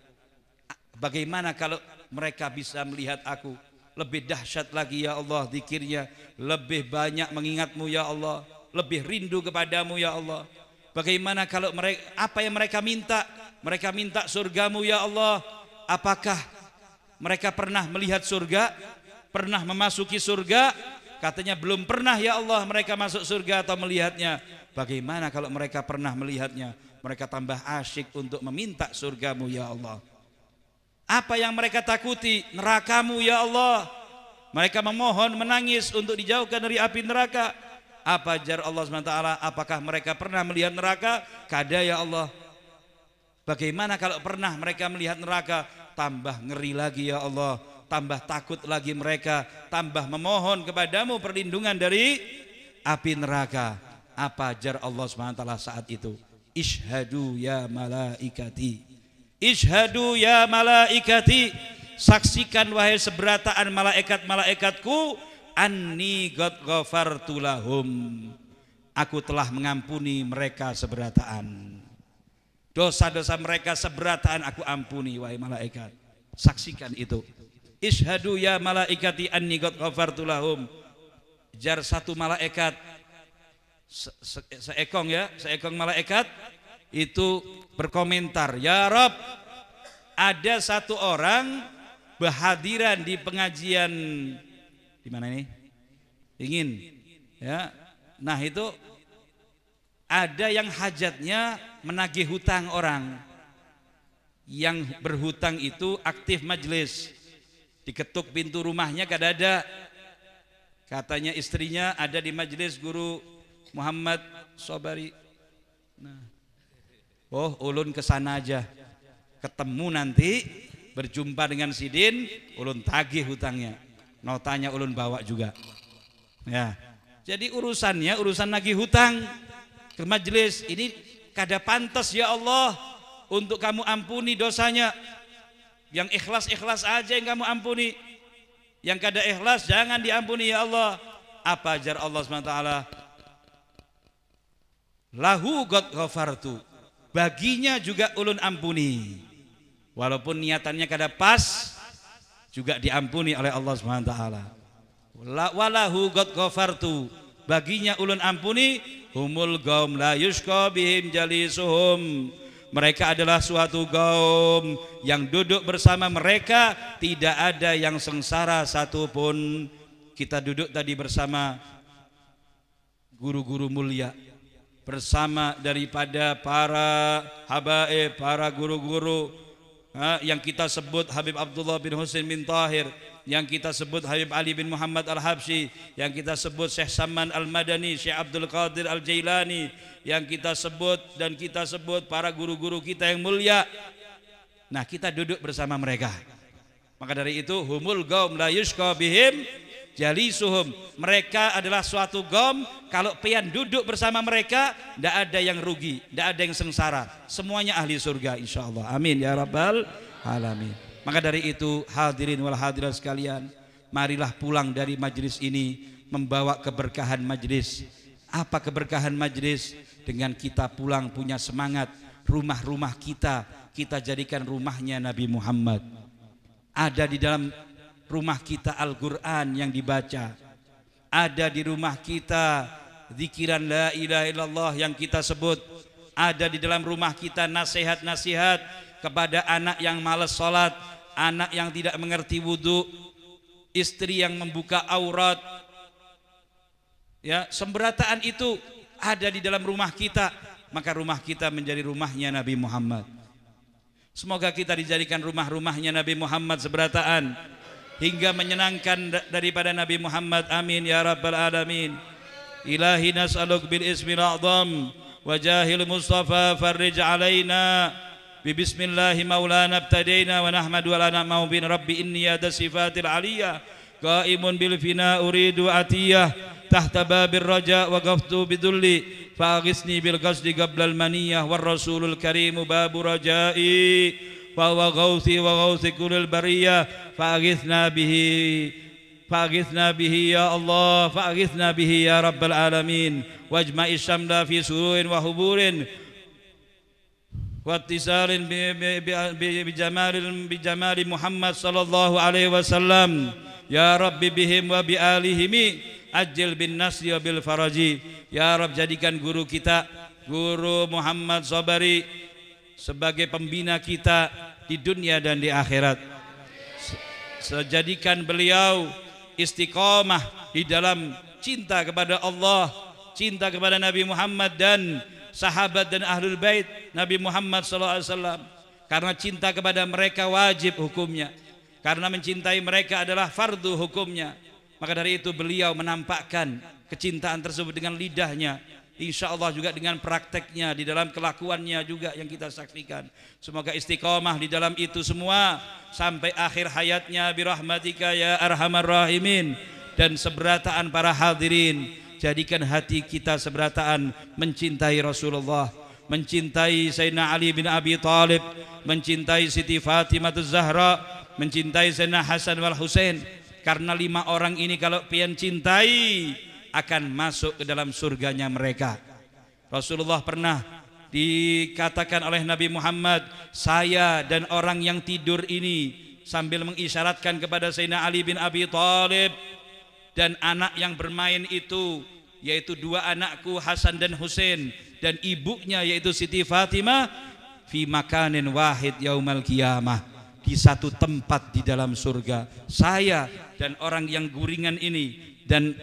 Speaker 2: Bagaimana kalau mereka bisa melihat aku? Lebih dahsyat lagi ya Allah zikirnya, lebih banyak mengingatmu ya Allah, lebih rindu kepadamu ya Allah. Bagaimana kalau mereka, apa yang mereka minta? Mereka minta surgamu ya Allah. Apakah mereka pernah melihat surga? Pernah memasuki surga? Katanya belum pernah ya Allah mereka masuk surga atau melihatnya. Bagaimana kalau mereka pernah melihatnya? Mereka tambah asyik untuk meminta surgamu ya Allah. Apa yang mereka takuti? Nerakamu ya Allah. Mereka memohon, menangis untuk dijauhkan dari api neraka. Apa jar Allah SWT? Apakah mereka pernah melihat neraka? Kada ya Allah. Bagaimana kalau pernah mereka melihat neraka? Tambah ngeri lagi ya Allah. Tambah takut lagi mereka. Tambah memohon kepadamu perlindungan dari api neraka. Apa jar Allah SWT saat itu? Ishhadu ya malaikati. Ishhadu ya malaikati, saksikan wahai seberataan malaikat-malaikatku, anni qad ghafartu lahum, aku telah mengampuni mereka seberataan. Dosa-dosa mereka seberataan aku ampuni wahai malaikat. Saksikan itu. Ishhadu ya malaikati anni qad ghafartu lahum. Jar satu malaikat seekong ya, seekong malaikat itu berkomentar, ya Rob, ada satu orang berhadiran di pengajian di mana ini? Ingin, ya. Nah itu ada yang hajatnya menagih hutang orang. Yang berhutang itu aktif majelis, diketuk pintu rumahnya kada ada. Katanya istrinya ada di majelis guru Muhammad Sobari. Nah, oh ulun kesana aja, ketemu nanti berjumpa dengan Sidin, ulun tagih hutangnya, notanya ulun bawa juga ya. Jadi urusannya urusan nagih hutang ke majelis ini kada pantas ya Allah untuk kamu ampuni dosanya. Yang ikhlas-ikhlas aja yang kamu ampuni, yang kada ikhlas jangan diampuni ya Allah. Apa ajar Allah SWT? Lahu qad ghafartu, baginya juga ulun ampuni. Walaupun niatannya kada pas, juga diampuni oleh Allah SWT. Walahu qad ghafartu, baginya ulun ampuni. Humul gaum la yushqa bihim jalisuhum, mereka adalah suatu kaum yang duduk bersama mereka tidak ada yang sengsara satupun. Kita duduk tadi bersama guru-guru mulia, bersama daripada para habaib, para guru-guru yang kita sebut Habib Abdullah bin Husain bin Tahir, yang kita sebut Habib Ali bin Muhammad Al-Habsyi, yang kita sebut Syekh Saman Al-Madani, Syekh Abdul Qadir Al-Jailani, yang kita sebut dan kita sebut para guru-guru kita yang mulia. Nah, kita duduk bersama mereka. Maka dari itu humul gaum la yushqa bihim jalisuhum, mereka adalah suatu kaum kalau pian duduk bersama mereka tidak ada yang rugi, tidak ada yang sengsara, semuanya ahli surga insyaallah. Amin ya rabbal alamin. Maka dari itu hadirin wal hadirat sekalian, marilah pulang dari majlis ini membawa keberkahan majlis. Apa keberkahan majlis? Dengan kita pulang punya semangat, rumah-rumah kita jadikan rumahnya Nabi Muhammad. Ada di dalam rumah kita Al-Quran yang dibaca, ada di rumah kita zikiran la ilaha illallah yang kita sebut, ada di dalam rumah kita nasihat-nasihat kepada anak yang malas sholat, anak yang tidak mengerti wudhu, istri yang membuka aurat, ya, semberataan itu ada di dalam rumah kita. Maka rumah kita menjadi rumahnya Nabi Muhammad. Semoga kita dijadikan rumah-rumahnya Nabi Muhammad seberataan hingga menyenangkan daripada Nabi Muhammad. Amin ya rabbal alamin. Ilahi nas'aluk bil ismil a'zam wa jahil mustafa farrij alaina Bismillahi maulana abtadaina wa nahmadu ala na'mahu bin rabbi inni ada sifatil aliyah qaimun bil fina uridu atiyah tahta babir raja wa ghaftu bidulli faghisni bil qasdi qablal maniyah war rasulul karimu babu rajai wa ghauthi wa ghauthi kulil bariyah faghithna bihi ya Allah faghithna bihi ya rabbal alamin wajma'i syamla fi sururin wa huburin wattisalin bijamali Muhammad sallallahu alaihi wasallam ya Rabbi bihim wa bi alihimi ajil bin nasri wa bil faraji. Ya Rabb, jadikan guru kita, Guru Muhammad Sobari sebagai pembina kita di dunia dan di akhirat. Sejadikan beliau istiqomah di dalam cinta kepada Allah, cinta kepada Nabi Muhammad dan sahabat dan ahlul bait Nabi Muhammad SAW. Karena cinta kepada mereka wajib hukumnya, karena mencintai mereka adalah fardu hukumnya. Maka dari itu beliau menampakkan kecintaan tersebut dengan lidahnya, insya Allah juga dengan prakteknya, di dalam kelakuannya juga yang kita saksikan. Semoga istiqomah di dalam itu semua sampai akhir hayatnya birahmatika ya arhamar rahimin. Dan seberataan para hadirin, jadikan hati kita seberataan mencintai Rasulullah, mencintai Sayyidina Ali bin Abi Thalib, mencintai Siti Fatimah Zahra, mencintai Sayyidina Hasan wal Husain. Karena 5 orang ini kalau pian cintai akan masuk ke dalam surganya mereka. Rasulullah pernah dikatakan oleh Nabi Muhammad, saya dan orang yang tidur ini, sambil mengisyaratkan kepada Sayyidina Ali bin Abi Thalib dan anak yang bermain itu, yaitu 2 anakku Hasan dan Husain, dan ibunya yaitu Siti Fatimah, fi makanin wahid yaumal qiyamah, di satu tempat di dalam surga. Saya dan orang yang guringan ini dan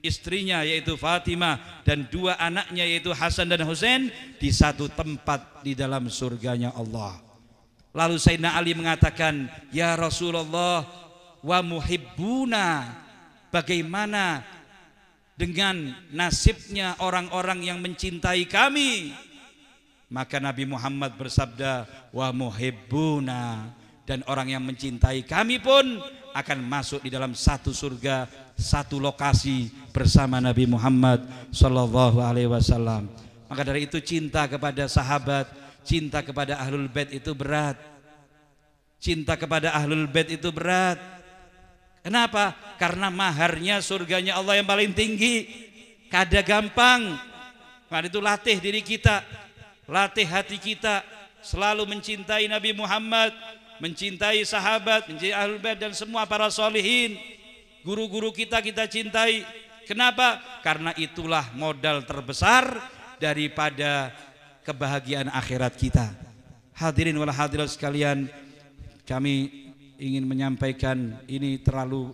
Speaker 2: istrinya yaitu Fatimah dan 2 anaknya yaitu Hasan dan Husain di satu tempat di dalam surganya Allah. Lalu Sayyidina Ali mengatakan, ya Rasulullah wa muhibbuna, bagaimana dengan nasibnya orang-orang yang mencintai kami? Maka Nabi Muhammad bersabda, wa muhibbuna, dan orang yang mencintai kami pun akan masuk di dalam satu surga, satu lokasi bersama Nabi Muhammad sallallahu alaihi wasallam. Maka dari itu cinta kepada sahabat, cinta kepada ahlul bait itu berat. Cinta kepada ahlul bait itu berat. Kenapa? Karena maharnya surganya Allah yang paling tinggi. Kada gampang. Maka itu latih diri kita, latih hati kita selalu mencintai Nabi Muhammad, mencintai sahabat, mencintai ahlul bait dan semua para solihin. Guru-guru kita cintai. Kenapa? Karena itulah modal terbesar daripada kebahagiaan akhirat kita. Hadirin wal hadirat sekalian, kami ingin menyampaikan ini terlalu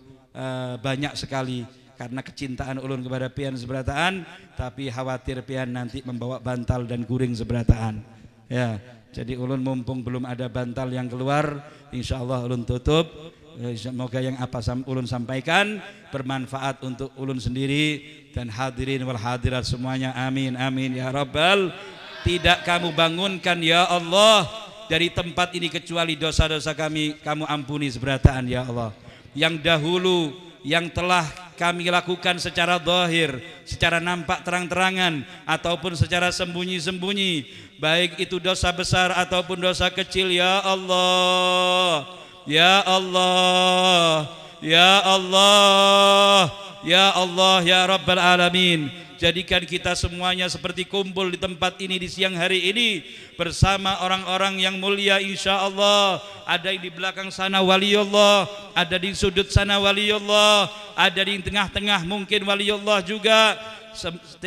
Speaker 2: banyak sekali karena kecintaan ulun kepada pian seberataan, tapi khawatir pian nanti membawa bantal dan guring seberataan. Ya, jadi ulun mumpung belum ada bantal yang keluar, insya Allah ulun tutup. Semoga yang apa ulun sampaikan bermanfaat untuk ulun sendiri dan hadirin wal hadirat semuanya. Amin amin ya rabbal. Tidak kamu bangunkan ya Allah dari tempat ini kecuali dosa-dosa kami kamu ampuni seberataan ya Allah. Yang dahulu yang telah kami lakukan secara zahir, secara nampak terang-terangan ataupun secara sembunyi-sembunyi, baik itu dosa besar ataupun dosa kecil, ya Allah, ya Allah, ya Allah, ya Allah, ya Rabbal Alamin. Jadikan kita semuanya seperti kumpul di tempat ini di siang hari ini bersama orang-orang yang mulia insya Allah. Ada yang di belakang sana waliullah, ada di sudut sana waliullah, ada di tengah-tengah mungkin waliullah juga.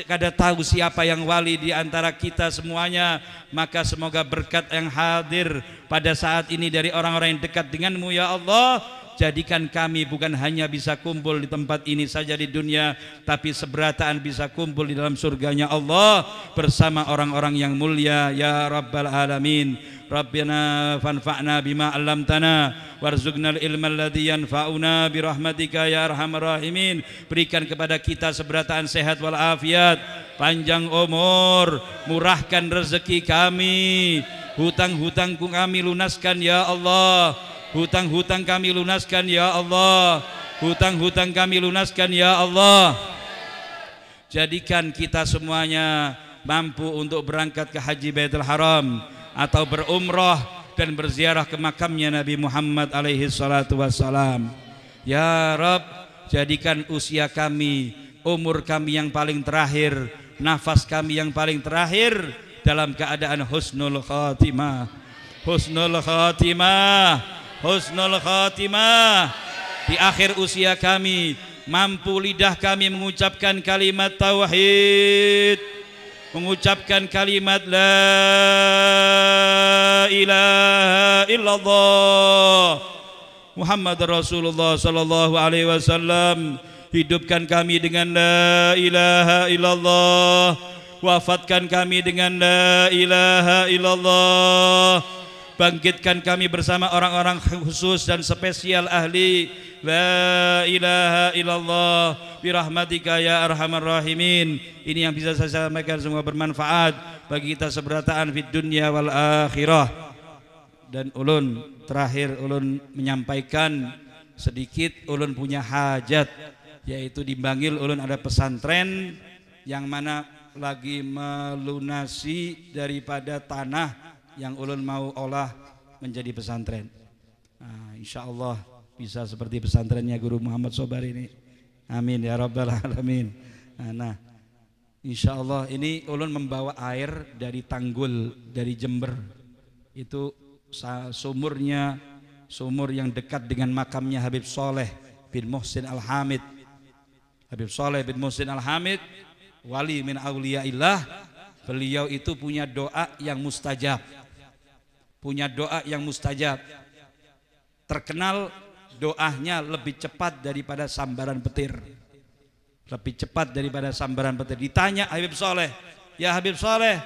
Speaker 2: Kada tahu siapa yang wali di antara kita semuanya. Maka semoga berkat yang hadir pada saat ini dari orang-orang yang dekat denganmu ya Allah, jadikan kami bukan hanya bisa kumpul di tempat ini saja di dunia, tapi seberataan bisa kumpul di dalam surganya Allah bersama orang-orang yang mulia ya Rabbal Alamin. Rabbana fanfa'na bima 'allamtana warzuqnal ilma alladzi yanfa'una birahmatika ya arhamar rahimin. Berikan kepada kita seberataan sehat wal afiat, panjang umur, murahkan rezeki kami, hutang-hutangku kami lunaskan ya Allah, hutang-hutang kami lunaskan ya Allah, hutang-hutang kami lunaskan ya Allah. Jadikan kita semuanya mampu untuk berangkat ke Haji Baitul Haram atau berumrah dan berziarah ke makamnya Nabi Muhammad alaihi salatu wassalam. Ya Rabb, jadikan usia kami, umur kami yang paling terakhir, nafas kami yang paling terakhir dalam keadaan husnul khatimah, husnul khatimah, husnul khatimah. Di akhir usia kami mampu lidah kami mengucapkan kalimat tauhid, mengucapkan kalimat la ilaha illallah Muhammad Rasulullah sallallahu alaihi wasallam. Hidupkan kami dengan la ilaha illallah, wafatkan kami dengan la ilaha illallah. Bangkitkan kami bersama orang-orang khusus dan spesial ahli la ilaha illallah birahmatika ya arhamar rahimin. Ini yang bisa saya sampaikan, semua bermanfaat bagi kita seberataan fid dunya wal akhirah. Dan ulun terakhir ulun menyampaikan sedikit, ulun punya hajat, yaitu di Bangil ulun ada pesantren yang mana lagi melunasi daripada tanah yang ulun mau olah menjadi pesantren. Nah, insya Allah bisa seperti pesantrennya Guru Muhammad Sobar ini. Amin ya rabbal alamin. Nah, insya Allah ini ulun membawa air dari Tanggul, dari Jember. Itu sumurnya sumur yang dekat dengan makamnya Habib Soleh bin Muhsin Al-Hamid. Habib Soleh bin Muhsin Al-Hamid, wali min auliyaillah. Beliau itu punya doa yang mustajab, punya doa yang mustajab. Terkenal doanya lebih cepat daripada sambaran petir, lebih cepat daripada sambaran petir. Ditanya Habib Soleh, ya Habib Soleh,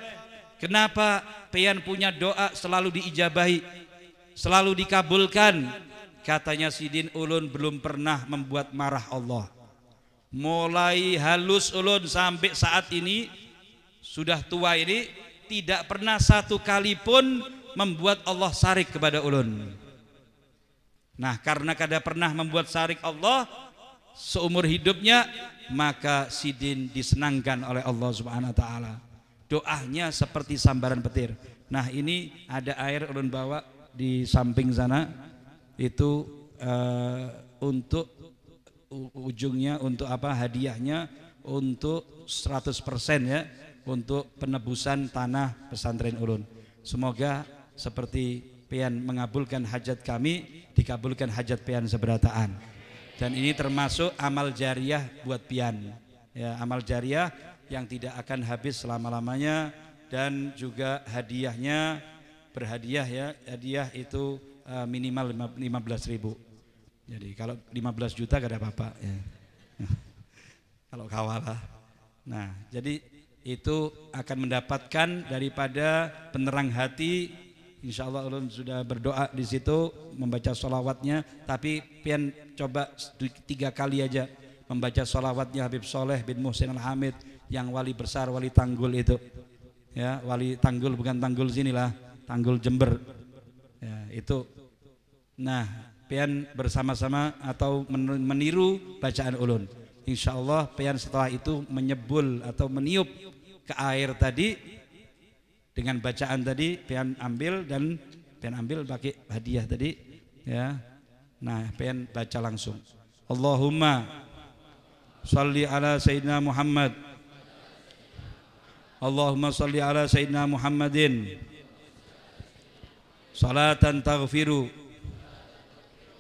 Speaker 2: kenapa pian punya doa selalu diijabahi, selalu dikabulkan? Katanya, Sidin, ulun belum pernah membuat marah Allah. Mulai halus ulun sampai saat ini, sudah tua ini, tidak pernah satu kali pun membuat Allah sarik kepada ulun. Nah, karena kada pernah membuat sarik Allah seumur hidupnya, maka Sidin disenangkan oleh Allah Subhanahu wa taala. Doanya seperti sambaran petir. Nah, ini ada air ulun bawa di samping sana, itu untuk ujungnya, untuk apa, hadiahnya untuk 100% ya, untuk penebusan tanah pesantren ulun. Semoga seperti pian mengabulkan hajat kami, dikabulkan hajat pian seberataan. Dan ini termasuk amal jariah buat pian ya, amal jariah yang tidak akan habis selama-lamanya. Dan juga hadiahnya berhadiah ya, hadiah itu minimal 15.000. Jadi kalau 15 juta gak ada apa-apa ya. Kalau kawalah. Nah, jadi itu akan mendapatkan daripada penerang hati. Insya Allah ulun sudah berdoa di situ, membaca sholawatnya. Tapi pian coba 3 kali aja membaca sholawatnya Habib Soleh bin Muhsin Al-Hamid, yang wali besar, wali Tanggul itu ya, wali Tanggul, bukan Tanggul sinilah, Tanggul Jember ya, itu. Nah, pian bersama-sama atau meniru bacaan ulun. Insya Allah pian setelah itu menyebul atau meniup ke air tadi dengan bacaan tadi, pian ambil dan pian ambil pakai hadiah tadi ya. Nah, pian baca langsung, Allahumma shalli ala sayyidina Muhammad, Allahumma shalli ala sayyidina Muhammadin salatan taghfiru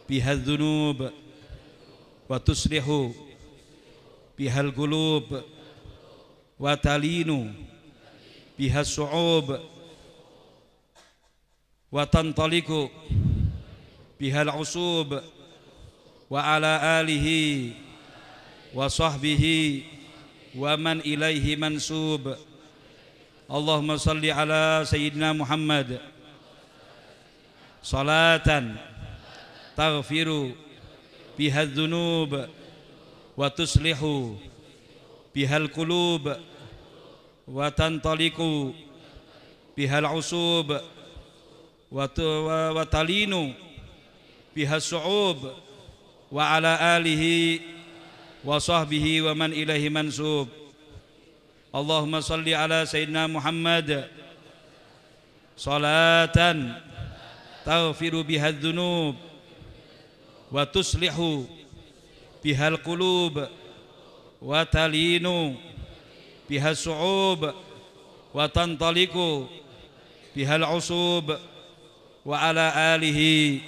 Speaker 2: bihal dzunub wa tuslihu bihal qulub wa talinu bihas su'ub wa tantaliku bihal usub wa ala alihi wa sahbihi wa man ilaihi mansub. Allahumma salli ala sayyidina Muhammad salatan taghfiru bihal dzunub wa tuslihu bihal qulub wa tantaliku bihal usub wa talinu biha su'ub wa ala alihi wa sahbihi wa man ilaihi mansub. Allahumma salli ala sayyidina Muhammad salatan taghfiru biha dzunub wa tuslihu bihal qulub wa talinu bihal su'ub wa tantaliku bihal usub wa ala alihi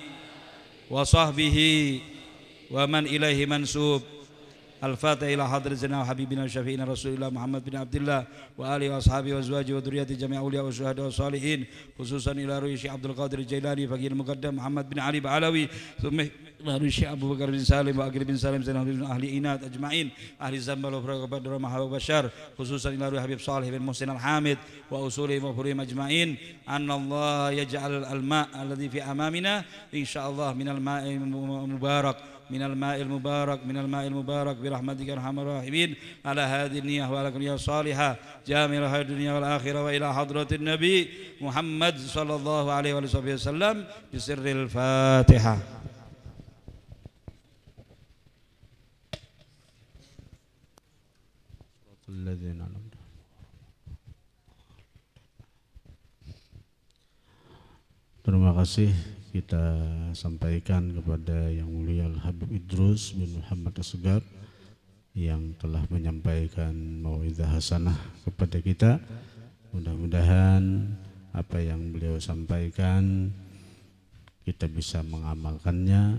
Speaker 2: wa sahbihi wa man ilaihi mansub. Al-Fatihah ila hadratina wa habibina wa syafi'ina Rasulillah Muhammad bin Abdullah wa alihi wa ashabihi wa azwajihi wa dhurriyyati jami'a awliya wa syuhada wa salihin, khususan ila ruhi Syekh Abdul Qadir Jailani Faqih Muqaddam Muhammad bin Ali Ba'alawi, thumma ila ruhi Syekh Abu Bakar bin Salim wa Aqil bin Salim Zainal bin ahli inat ajma'in ahli zambal wa faraqabat rahmah wa bashar, khususan ila ruhi Habib Salih bin Muhsin Al-Hamid wa usulihim wa furihim ajma'in. Anna Allah yaj'al al-ma' alladhi fi amamina insyaallah minal ma'il mubarak من الماء المبارك برحمتك ارحم الراحمين على هذه النية وعلى كل نية صالحة جامعة الدنيا والآخرة وإلى حضرة النبي محمد صلى الله عليه وسلم بسر الفاتحة.
Speaker 1: Terima kasih kita sampaikan kepada Yang Mulia Al-Habib Idrus bin Muhammad Asegaf yang telah menyampaikan mau'izah hasanah kepada kita. Mudah-mudahan apa yang beliau sampaikan kita bisa mengamalkannya,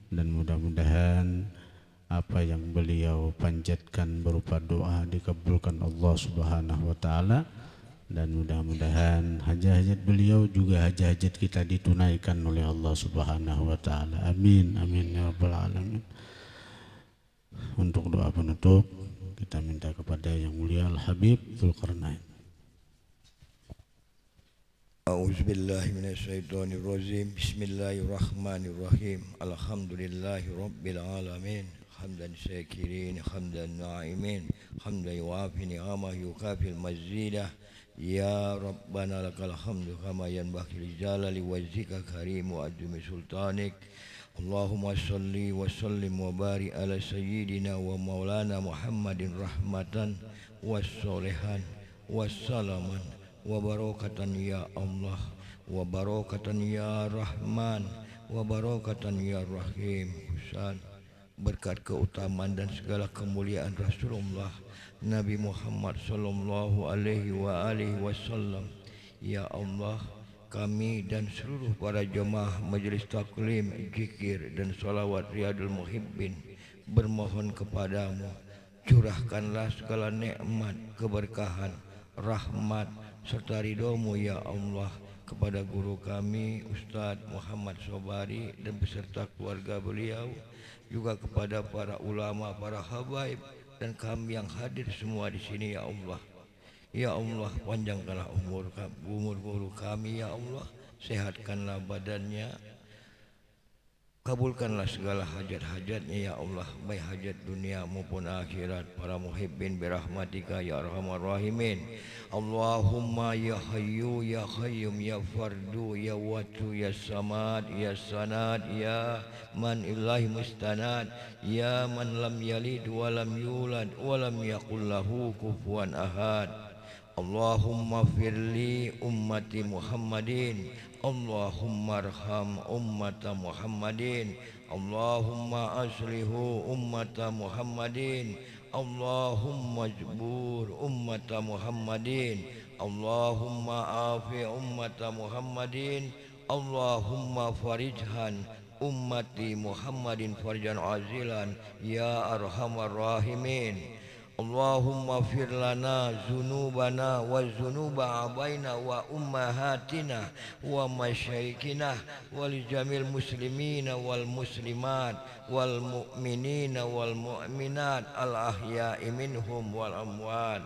Speaker 1: dan mudah-mudahan apa yang beliau panjatkan berupa doa dikabulkan Allah Subhanahu wa taala, dan mudah-mudahan hajat-hajat beliau juga hajat-hajat kita ditunaikan oleh Allah Subhanahu wa taala. Amin amin ya rabbal alamin. Untuk doa penutup kita minta kepada Yang Mulia Al-Habib Dzulqarnain.
Speaker 3: A'udzubillahi minasyaitonirrajim. Bismillahirrahmanirrahim. Alhamdulillahirabbil alamin. Hamdan syakirin, hamdan na'imin, hamdan yu'afi ni'amah yukafil mazidah. Ya Rabbana lakal hamdu kama yanbaghi li jalali wajhika karim wa azimi sultanik. Allahumma salli wa sallim wa barik ala sayyidina wa maulana Muhammadin rahmatan wassalihan wassalaman wa barakatan ya Allah wa barakatan ya Rahman wa barakatan ya Rahim. Berkat keutamaan dan segala kemuliaan Rasulullah Nabi Muhammad sallallahu alaihi wasallam. Ya Allah, kami dan seluruh para jemaah majelis taklim, zikir dan salawat Riyadul Muhibbin bermohon kepadamu, curahkanlah segala nikmat, keberkahan, rahmat serta ridhomu ya Allah kepada guru kami Ustaz Muhammad Sobari dan beserta keluarga beliau, juga kepada para ulama, para habaib dan kami yang hadir semua di sini ya Allah. Ya Allah, panjangkanlah umur guru kami ya Allah, sehatkanlah badannya, kabulkanlah segala hajat-hajatnya ya Allah, baik hajat dunia maupun akhirat. Para muhibbin birahmatika ya arhamar rahimin. Allahumma ya hayyu ya qayyum ya fardu ya watu ya samad ya sanad ya man ilahi mustanad ya man lam yalid wa lam yulad wa lam yakul lahu kufuwan ahad. Allahumma firli ummati Muhammadin, Allahumma arham ummata Muhammadin, Allahumma aslihu ummata Muhammadin, Allahumma jbur ummata Muhammadin, Allahumma afi ummata Muhammadin, Allahumma farijhan ummati Muhammadin farjan azilan ya arhamar rahimin. Allahumma fir lana zunubana wa zunuba abaina wa ummahatina wa masyaikina wal jamil muslimina wal muslimat wal mu'minina wal mu'minat al ahya'i minhum wal amwat.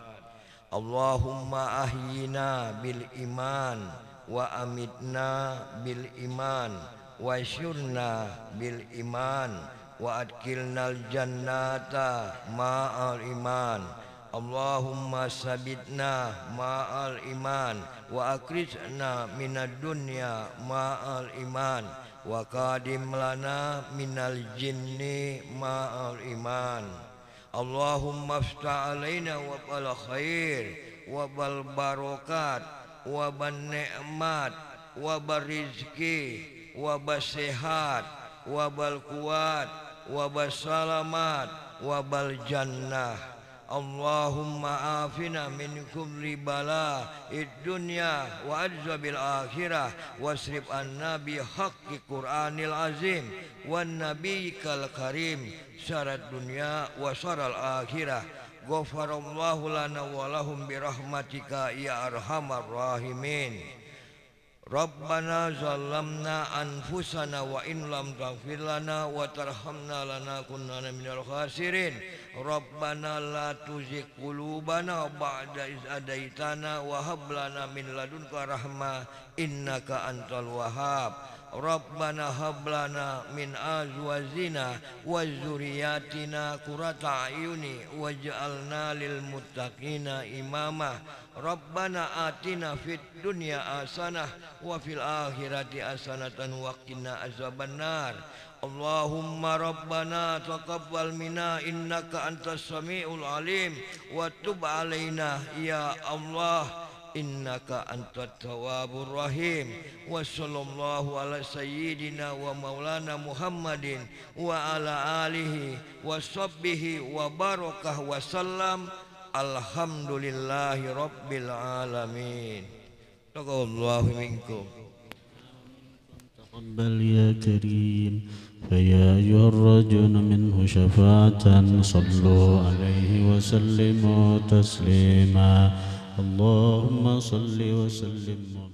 Speaker 3: Allahumma ahyina bil iman wa amitna bil iman wa syurna bil iman wa adkilnal jannata ma'al iman. Allahumma sabitna ma'al iman wa akrijna minad dunya ma'al iman wa qadim lana minal jinni ma'al iman. Allahumma aftah alaina wa bal khair wa bal barakat wa ban ni'mat wa bal rizki wa bal sehat wa bal kuat wa bal salamat wa bal jannah. Allahumma afina min kulli bala id dunya wa adzabil akhirah wasrif anna bi haqqi Qur'anil azim wan nabiyyikal karim syarat dunya wa syaral akhirah. Ghafarallahu lana wa lahum bi rahmatika ya arhamar rahimin. Rabbana zalamna anfusana wa in lam taghfir lana wa tarhamna lanakunanna minal khasirin. Rabbana la tuzigh qulubana ba'da iz hadaitana wa hab lana min ladunka rahmah innaka antal wahhab. Rabbana hab lana min azwajina wa dzurriyyatina qurrata a'yuni waj'alna lil muttaqina imama. Rabbana atina fid dunya hasanah wa fil akhirati hasanatan wa qina azabannar. Allahumma rabbana taqabbal minna innaka antas samiul alim wa tub alaina ya Allah innaka antat tawwabur rahim. Wa sallallahu ala sayyidina wa maulana Muhammadin wa ala alihi wa sahbihi wa barakah wa sallam. Alhamdulillahi rabbil alamin. Taqabbalallahu minkum.
Speaker 1: تقبل يا كريم فيا أيها الرجل منه شفاعة صلوا عليه وسلموا تسليما. اللهم صل وسلم